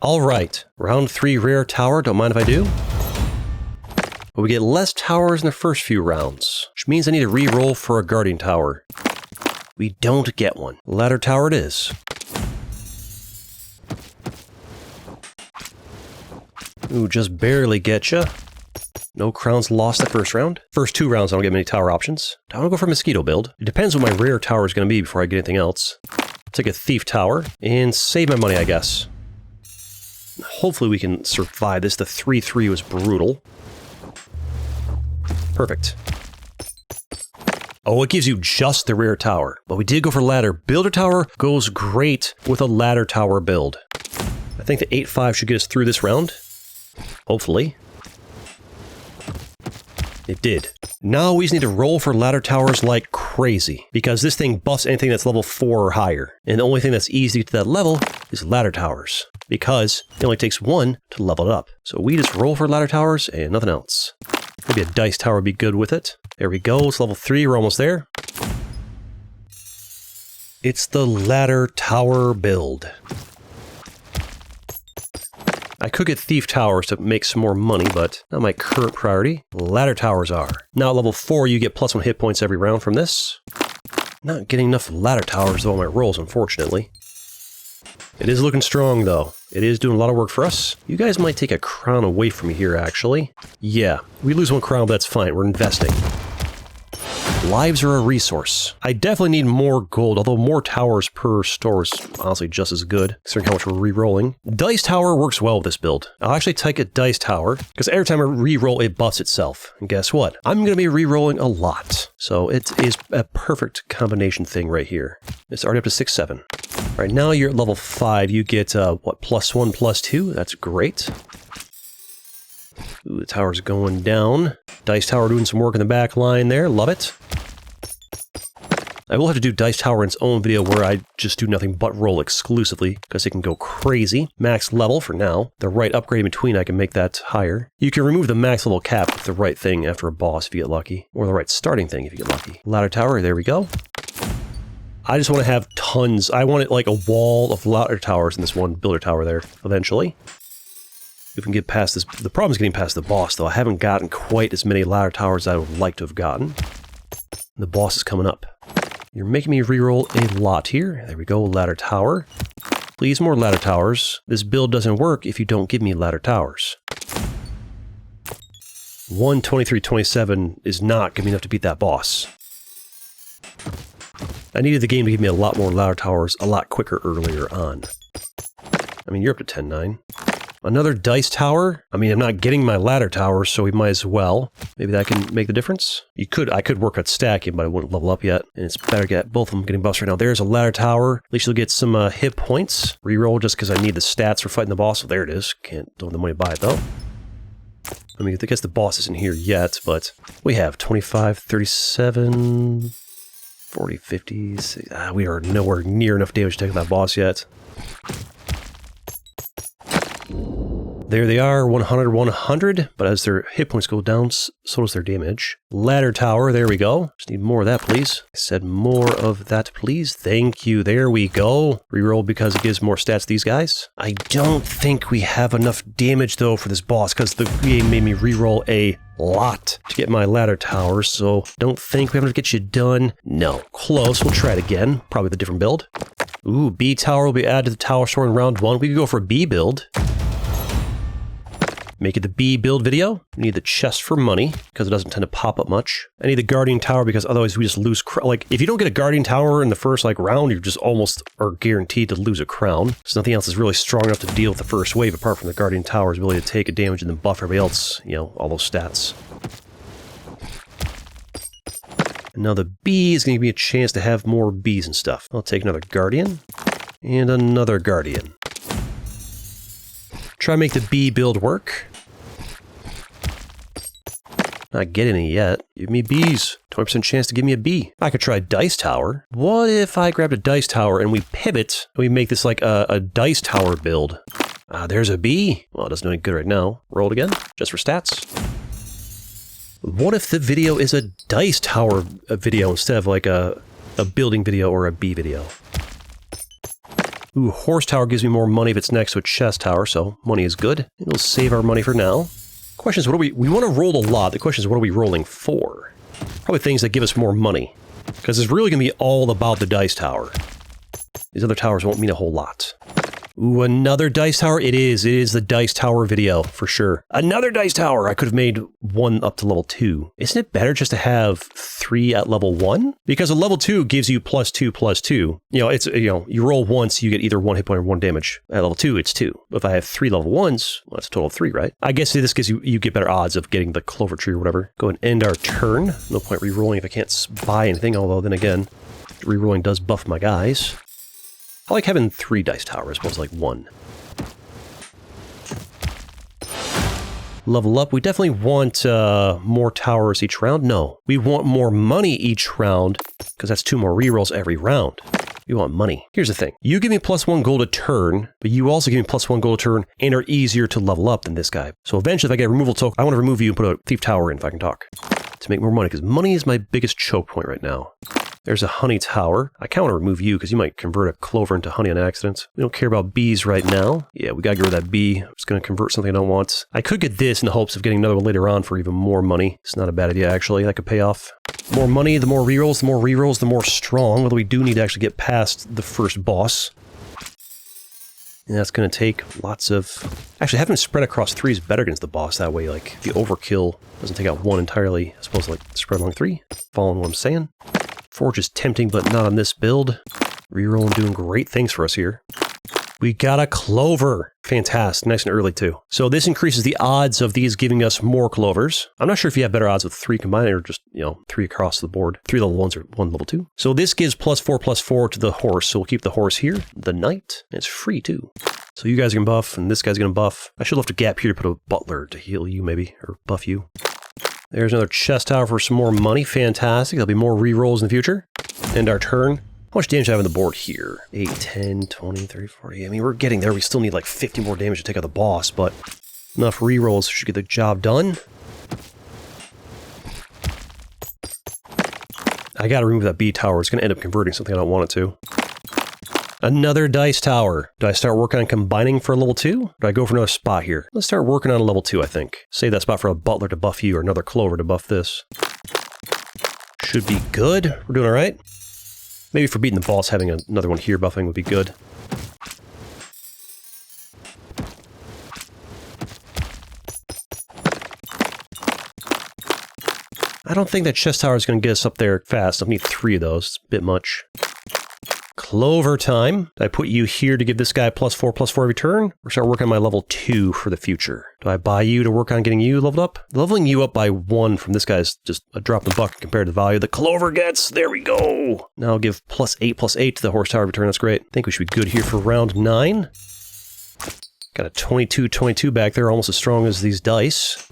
Alright, round 3 rare tower, don't mind if I do. But we get less towers in the first few rounds, which means I need to re-roll for a guardian tower. We don't get one. Ladder tower it is. Ooh, just barely getcha. No crowns lost the first round. First 2 rounds I don't get many tower options. I want to go for a mosquito build. It depends what my rare tower is going to be before I get anything else. Take a thief tower and save my money, I guess. Hopefully we can survive this. The 3-3 was brutal. Perfect. Oh, it gives you just the rare tower. But we did go for ladder. Builder tower goes great with a ladder tower build. I think the 8-5 should get us through this round. Hopefully. It did. Now we just need to roll for ladder towers like crazy, because this thing buffs anything that's level 4 or higher. And the only thing that's easy to get to that level is ladder towers, because it only takes 1 to level it up. So we just roll for ladder towers and nothing else. Maybe a dice tower would be good with it. There we go, it's level 3, we're almost there. It's the ladder tower build. I could get thief towers to make some more money, but not my current priority. Ladder towers are. Now at level 4, you get +1 hit points every round from this. Not getting enough ladder towers though on my rolls, unfortunately. It is looking strong though. It is doing a lot of work for us. You guys might take a crown away from me here, actually. Yeah, we lose 1 crown, but that's fine. We're investing. Lives are a resource. I definitely need more gold, although more towers per store is honestly just as good, considering how much we're re-rolling. Dice tower works well with this build. I'll actually take a dice tower, because every time I re-roll, it buffs itself. And guess what? I'm going to be re-rolling a lot. So it is a perfect combination thing right here. It's already up to 6-7. Right now you're at level 5. You get, what, +1, +2? That's great. Ooh, the tower's going down. Dice tower doing some work in the back line there. Love it. I will have to do Dice Tower in its own video where I just do nothing but roll exclusively, because it can go crazy. Max level for now. The right upgrade in between, I can make that higher. You can remove the max level cap with the right thing after a boss if you get lucky. Or the right starting thing if you get lucky. Ladder tower, there we go. I just want to have tons. I want it like a wall of ladder towers in this one builder tower there, eventually. If we can get past this. The problem is getting past the boss, though. I haven't gotten quite as many ladder towers as I would like to have gotten. The boss is coming up. You're making me reroll a lot here. There we go, ladder tower. Please, more ladder towers. This build doesn't work if you don't give me ladder towers. 123-27 is not going to be enough to beat that boss. I needed the game to give me a lot more ladder towers a lot quicker earlier on. I mean, you're up to 10-9. Another dice tower? I mean, I'm not getting my ladder towers, so we might as well. Maybe that can make the difference? I could work at stacking, but I wouldn't level up yet. And it's better to get both of them getting buffs right now. There's a ladder tower. At least you'll get some hit points. Reroll just because I need the stats for fighting the boss. So there it is. Don't have the money to buy it, though. I mean, I guess the boss isn't here yet, but we have 25, 37, 40, 50. We are nowhere near enough damage to take that boss yet. There they are, 100, 100, but as their hit points go down, so does their damage. Ladder tower, there we go. Just need more of that, please. I said more of that, please. Thank you, there we go. Reroll because it gives more stats to these guys. I don't think we have enough damage, though, for this boss, because the game made me reroll a lot to get my ladder towers, so don't think we have to get you done. No, close, we'll try it again, probably with a different build. Ooh, B tower will be added to the tower store in round 1. We could go for a B build. Make it the B build video. We need the chest for money, because it doesn't tend to pop up much. I need the guardian tower, because otherwise we just lose like, if you don't get a guardian tower in the first, round, you just almost are guaranteed to lose a crown. So nothing else is really strong enough to deal with the first wave, apart from the guardian tower's ability to take a damage and then buff everybody else, you know, all those stats. And now the B is going to give me a chance to have more Bs and stuff. I'll take another guardian, and another guardian. Try to make the B build work. Not getting any yet. Give me Bs. 20% chance to give me a B. I could try Dice Tower. What if I grabbed a Dice Tower and we pivot and we make this like a Dice Tower build? There's a B. Well, it doesn't do any good right now. Roll it again, just for stats. What if the video is a Dice Tower video instead of like a building video or a B video? Ooh, horse tower gives me more money if it's next to a chest tower, so money is good. It'll save our money for now. Question is, what are we want to roll a lot. The question is, what are we rolling for? Probably things that give us more money. Because it's really going to be all about the dice tower. These other towers won't mean a whole lot. Ooh, another dice tower? It is the dice tower video, for sure. Another dice tower! I could have made one up to level 2. Isn't it better just to have 3 at level 1? Because a level 2 gives you +2/+2. You know, it's, you know, you roll once, you get either 1 hit point or 1 damage. At level 2, it's 2. If I have 3 level 1s, well, that's a total of 3, right? I guess this gives you get better odds of getting the clover tree or whatever. Go and end our turn. No point re-rolling if I can't buy anything, although then again, re-rolling does buff my guys. I like having 3 dice towers as opposed to like 1. Level up. We definitely want more towers each round. No, we want more money each round because that's 2 more rerolls every round. We want money. Here's the thing. You give me +1 gold a turn, but you also give me +1 gold a turn and are easier to level up than this guy. So eventually if I get a removal token, I want to remove you and put a thief tower in if I can talk. To make more money, because money is my biggest choke point right now. There's a honey tower. I kind of want to remove you because you might convert a clover into honey on accident. We don't care about bees right now. Yeah, we gotta get rid of that bee. It's gonna convert something I don't want. I could get this in the hopes of getting another one later on for even more money. It's not a bad idea, actually. That could pay off. More money, the more rerolls, the more rerolls, the more strong. Although we do need to actually get past the first boss. And that's going to take lots of... Actually, having it spread across 3 is better against the boss. That way, like, the overkill doesn't take out 1 entirely. As opposed to, like, spread along 3. Following what I'm saying. Forge is tempting, but not on this build. Reroll doing great things for us here. We got a clover. Fantastic. Nice and early, too. So this increases the odds of these giving us more clovers. I'm not sure if you have better odds with 3 combined or just, you know, 3 across the board. 3 level 1s or 1 level 2. So this gives +4/+4 to the horse. So we'll keep the horse here. The knight. And it's free, too. So you guys are going to buff, and this guy's going to buff. I should have left a gap here to put a butler to heal you, maybe, or buff you. There's another chest tower for some more money. Fantastic. There'll be more rerolls in the future. End our turn. How much damage do I have on the board here? 8, 10, 20, 30, 40. I mean, we're getting there. We still need like 50 more damage to take out the boss, but enough rerolls should get the job done. I gotta remove that B tower. It's gonna end up converting something I don't want it to. Another dice tower. Do I start working on combining for a level 2? Do I go for another spot here? Let's start working on a level 2, I think. Save that spot for a butler to buff you or another clover to buff this. Should be good. We're doing all right. Maybe for beating the boss, having another one here buffing would be good. I don't think that chest tower is going to get us up there fast. I'll need 3 of those. It's a bit much. Clover time. I put you here to give this guy +4/+4 every turn, or start working on my level 2 for the future? Do I buy you to work on getting you leveled up? Leveling you up by 1 from this guy is just a drop in the bucket compared to the value the clover gets. There we go. Now I'll give +8/+8 to the horse tower every turn. That's great. I think we should be good here for round 9. Got a 22/22 back there, almost as strong as these dice.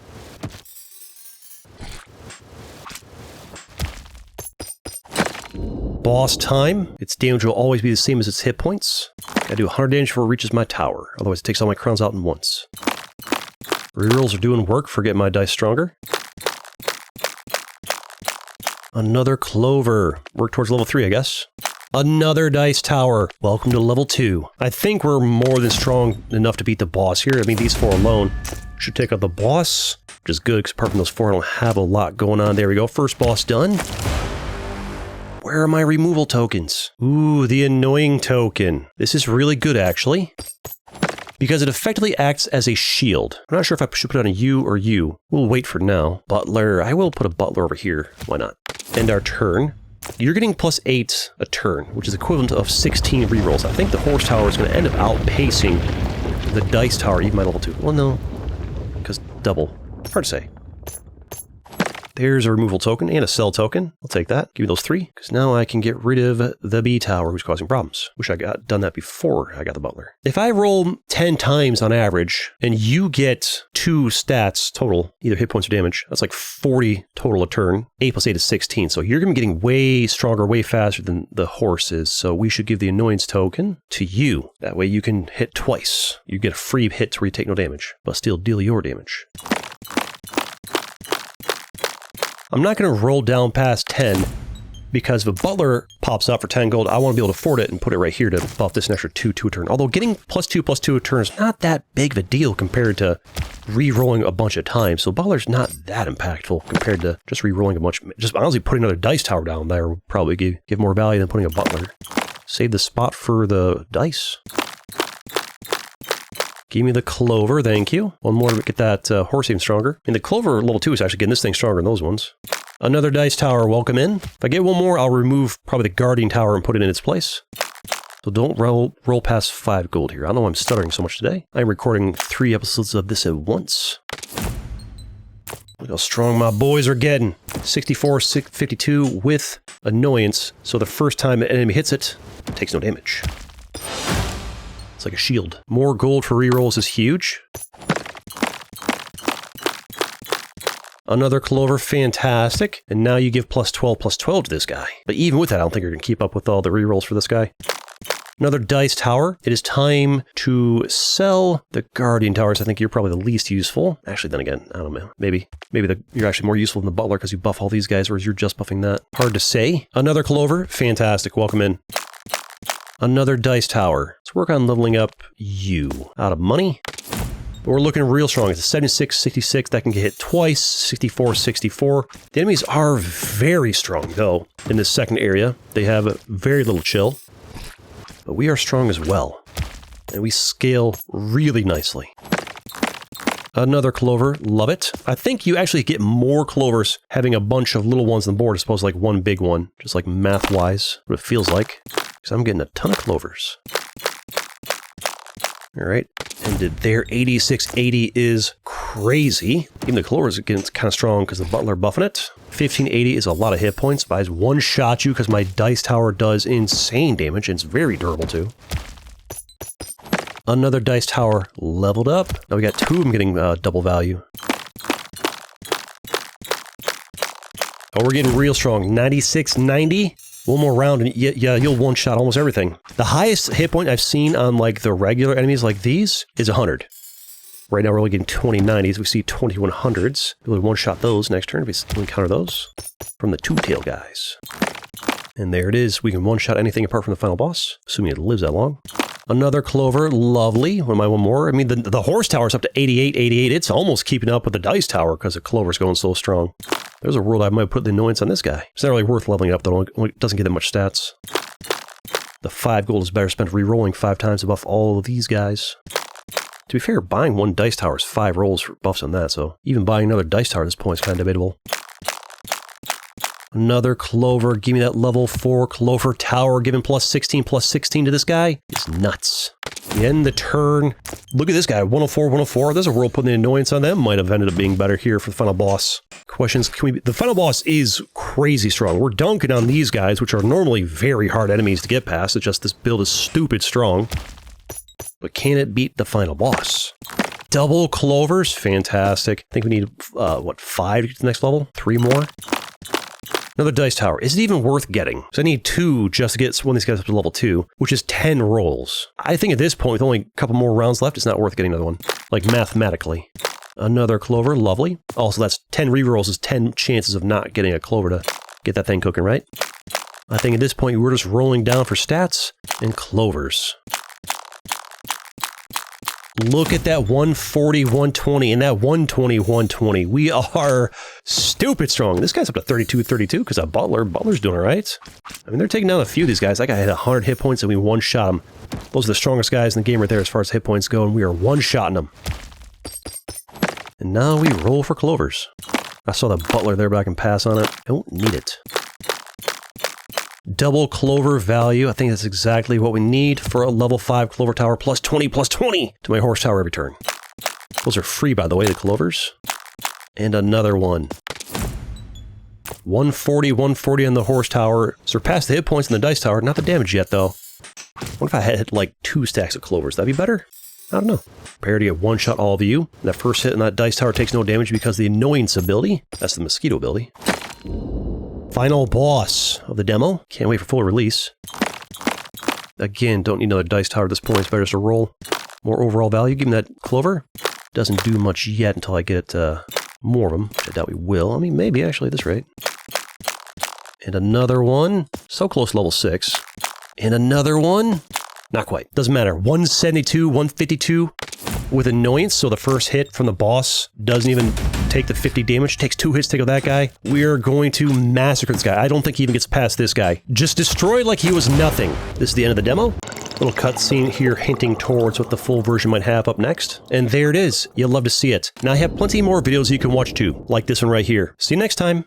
Boss time. Its damage will always be the same as its hit points. Gotta do 100 damage before it reaches my tower. Otherwise it takes all my crowns out in once. Rerolls are doing work for getting my dice stronger. Another clover. Work towards level 3, I guess. Another dice tower. Welcome to level 2. I think we're more than strong enough to beat the boss here. I mean, these 4 alone should take out the boss, which is good because apart from those 4, I don't have a lot going on. There we go. First boss done. Where are my removal tokens? Ooh, the annoying token. This is really good, actually, because it effectively acts as a shield. I'm not sure if I should put it on a you or you. We'll wait for now. Butler. I will put a butler over here. Why not? End our turn. You're getting +8 a turn, which is equivalent of 16 rerolls. I think the horse tower is going to end up outpacing the dice tower, even my level 2. Well, no, because double. Hard to say. There's a removal token and a sell token. I'll take that. Give me those 3, because now I can get rid of the B tower who's causing problems. Wish I got done that before I got the butler. If I roll 10 times on average, and you get 2 stats total, either hit points or damage, that's like 40 total a turn. 8 + 8 is 16, so you're going to be getting way stronger, way faster than the horse is, so we should give the annoyance token to you. That way you can hit twice. You get a free hit where you take no damage, but still deal your damage. I'm not going to roll down past 10, because if a butler pops up for 10 gold, I want to be able to afford it and put it right here to buff this an extra 2 a turn. Although getting +2/+2 a turn is not that big of a deal compared to re-rolling a bunch of times. So butler's not that impactful compared to just re-rolling a bunch. Just honestly putting another dice tower down there would probably give more value than putting a butler. Save the spot for the dice. Give me the clover, thank you. One more to get that horse even stronger. And the clover level 2 is actually getting this thing stronger than those ones. Another dice tower, welcome in. If I get one more, I'll remove probably the guardian tower and put it in its place. So don't roll past 5 gold here. I don't know why I'm stuttering so much today. I'm recording 3 episodes of this at once. Look how strong my boys are getting. 64, 52 with annoyance. So the first time an enemy hits it, it takes no damage. It's like a shield. More gold for rerolls is huge. Another clover, fantastic. And now you give +12/+12 to this guy. But even with that, I don't think you're going to keep up with all the rerolls for this guy. Another dice tower. It is time to sell the guardian towers. I think you're probably the least useful. Actually, then again, I don't know. Maybe you're actually more useful than the butler because you buff all these guys, whereas you're just buffing that. Hard to say. Another clover, fantastic. Welcome in. Another dice tower. Let's work on leveling up you. Out of money. But we're looking real strong. It's a 76, 66. That can get hit twice. 64, 64. The enemies are very strong, though, in this second area. They have very little chill. But we are strong as well. And we scale really nicely. Another clover. Love it. I think you actually get more clovers having a bunch of little ones on the board as opposed to like one big one. Just like math-wise, what it feels like. Because I'm getting a ton of clovers. All right. Ended there. 8680 is crazy. Even the clovers again, it's kind of strong because the butler buffing it. 1580 is a lot of hit points, but I one-shot you because my dice tower does insane damage, and it's very durable too. Another dice tower leveled up. Now we got 2 of them getting double value. Oh, we're getting real strong. 9690. One more round and yeah, you'll one-shot almost everything. The highest hit point I've seen on like the regular enemies like these is 100. Right now we're only getting 2090s. We see 2100s. We'll one-shot those next turn if we encounter those from the two-tail guys. And there it is. We can one-shot anything apart from the final boss, assuming it lives that long. Another clover, lovely. What am I, one more? I mean, the horse tower's up to 88, 88. It's almost keeping up with the dice tower because the clover's going so strong. There's a world I might put the annoyance on this guy. It's not really worth leveling up, though. It doesn't get that much stats. The 5 gold is better spent re-rolling 5 times to buff all of these guys. To be fair, buying one dice tower is 5 rolls for buffs on that, so even buying another dice tower at this point is kind of debatable. Another clover. Give me that level 4 clover tower. Giving +16/+16 to this guy is nuts. End the turn. Look at this guy. 104, 104. There's a world putting the annoyance on them. Might have ended up being better here for the final boss. Questions. The final boss is crazy strong. We're dunking on these guys, which are normally very hard enemies to get past. It's just this build is stupid strong. But can it beat the final boss? Double clovers. Fantastic. I think we need, 5 to get to the next level? 3 more? Another dice tower. Is it even worth getting? So I need 2 just to get one of these guys up to level 2, which is 10 rolls. I think at this point, with only a couple more rounds left, it's not worth getting another one. Like, mathematically. Another clover. Lovely. Also, that's 10 rerolls is 10 chances of not getting a clover to get that thing cooking, right? I think at this point, we're just rolling down for stats and clovers. Look at that 140, 120, and that 120, 120. We are stupid strong. This guy's up to 32, 32 because of Butler. Butler's doing all right. I mean, they're taking down a few of these guys. That guy had 100 hit points and we one-shot him. Those are the strongest guys in the game right there as far as hit points go, and we are one-shotting them. And now we roll for clovers. I saw the Butler there, but I can pass on it. I don't need it. Double clover value. I think that's exactly what we need for a level 5 clover tower. +20/+20 to my horse tower every turn. Those are free, by the way, the clovers. And another one. 140, 140 on the horse tower. Surpassed the hit points in the dice tower. Not the damage yet, though. What if I had like 2 stacks of clovers? That'd be better? I don't know. Prepare to get one-shot all of you. That first hit in that dice tower takes no damage because the annoyance ability. That's the mosquito ability. Final boss of the demo. Can't wait for full release. Again, don't need another dice tower at this point. It's better just to roll. More overall value. Give me that clover. Doesn't do much yet until I get more of them. I doubt we will. I mean, maybe actually at this rate. And another one. So close to level 6. And another one. Not quite. Doesn't matter. 172, 152 with annoyance. So the first hit from the boss doesn't even take the 50 damage. Takes 2 hits to take out that guy. We're going to massacre this guy. I don't think he even gets past this guy. Just destroyed like he was nothing. This is the end of the demo. Little cutscene here hinting towards what the full version might have up next. And there it is. You'll love to see it. Now I have plenty more videos you can watch too, like this one right here. See you next time.